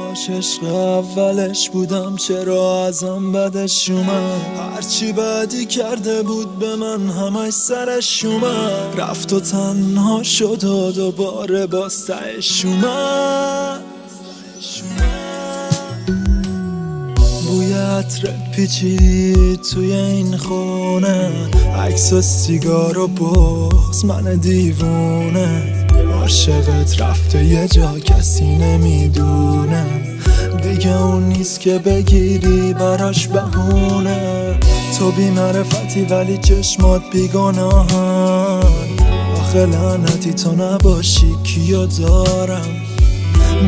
کاش عشق اولش بودم، چرا ازم بدش اومد؟ هرچی بدی کرده بود به من همش سرش اومد. رفت و تنها شد و دوباره باز تهش اومد. بوی عطر پیچید توی این خونه، عکس و سیگار و بغض من دیوونه. عاشقت رفته یه جا کسی نمیدونه، دیگه اون نیست که بگیری براش بهونه. تو بی معرفتی ولی چشمات بیگناهن، آخه لعنتی تو نباشی کیو دارم؟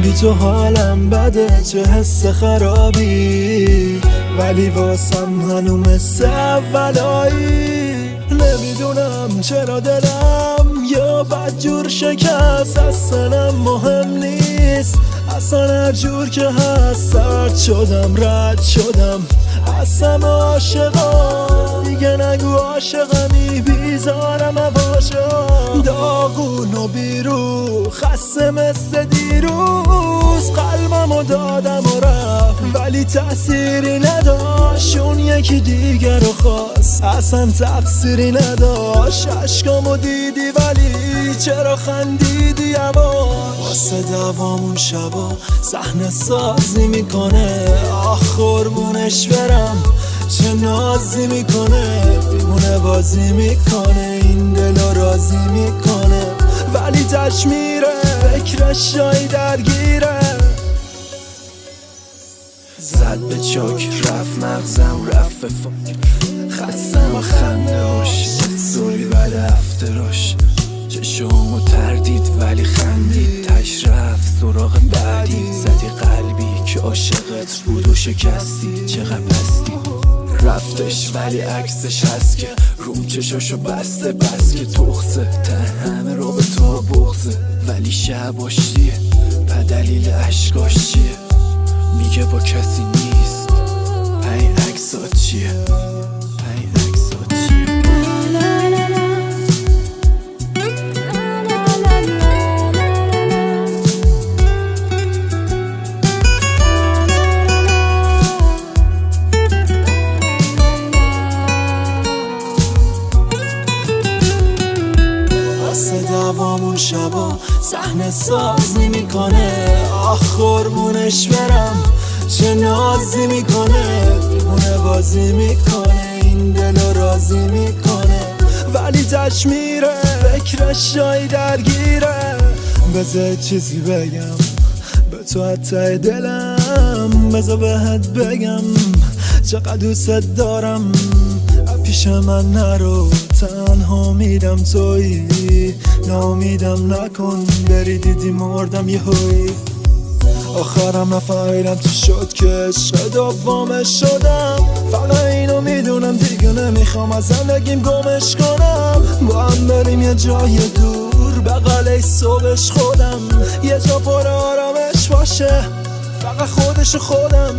بی تو حالم بده، چه حس خرابی، ولی واسم هنو مثل اولایی. نمیدونم چرا دلم یا بدجور شکست، اصلا مهم نیست، اصلا هر جور که هست. سرد شدم رد شدم اصلا عاشقم، دیگه نگو عاشقمی بیزارم عواشم. داغون و بیرو خسته مثل دیروز، قلبمو دادم و رفت ولی تأثیری نداشت. اون یکی دیگر رو خواست اصلا تقصیری نداشت. عشقامو دیدی ولی چرا خندیدی یواش؟ واسه دوامون شبا صحنه سازی میکنه، آخ قربونش برم چه نازی میکنه. دیوونه بازی میکنه این دلو راضی میکنه، ولی تش میره فکرش جایی درگیره. زد به چاک رفت مغزم رفت به فاک، خستم و خنده هاش سوری بعد افتراش. چشم و تردید ولی خندید، تش رفت سراغ بعدی. زدی قلبی که عاشقت بود و شکستی، چقدر پستی. رفتش ولی عکسش هست که روم چشاشو بسته، بس که تخصه تن همه رو به تو بغزه. ولی شباش چیه و دلیل عشقاش چیه؟ میگه با کسی نیست، پین عکسات چیه؟ پین عکسات چیه؟ واسه دوامون شبا صحنه سازی میکنه، آخ قربونش برم چه نازی میکنه. دیوونه بازی میکنه این دلو راضی میکنه، ولی تش میره فکرش جایی درگیره. بذار چیزی بگم به تو حتی دلم، بذار بهت بگم چقدر دوست دارم. پیش من نرو تنها میدم تویی، نامیدم نکن بری دیدی مردم یهویی. آخرم نفهمیدم چی شد که عشق دوامش شدم. فقط اینو میدونم دیگه نمیخوام از زندگیم گمش کنم. با هم بریم یه جای دور بغل صبحش خودم، یه جا پر آرامش باشه فقط خودش خودم.